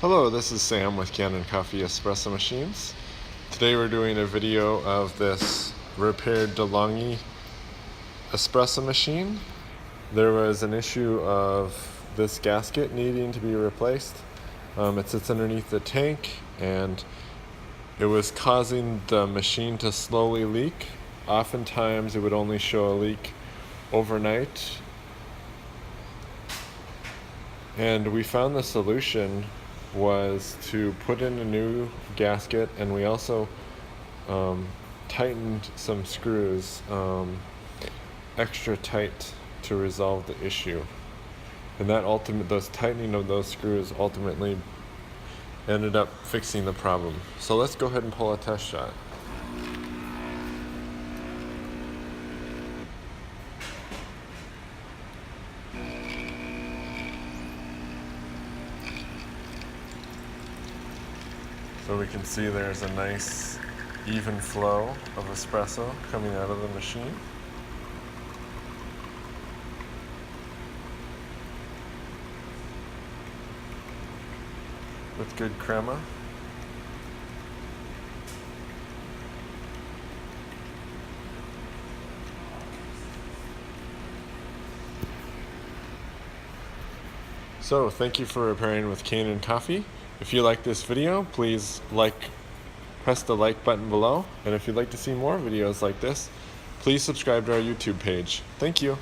Hello, this is Sam with Kanen Coffee Espresso Machines. Today we're doing a video of this repaired DeLonghi espresso machine. There was an issue of this gasket needing to be replaced. It sits underneath the tank and it was causing the machine to slowly leak. Oftentimes it would only show a leak overnight. And we found the solution was to put in a new gasket, and we also tightened some screws extra tight to resolve the issue. And those tightening of those screws ultimately ended up fixing the problem. So let's go ahead and pull a test shot. So we can see there's a nice even flow of espresso coming out of the machine. With good crema. So thank you for repairing with Kanen Coffee. If you like this video, please press the like button below. And if you'd like to see more videos like this, please subscribe to our YouTube page. Thank you.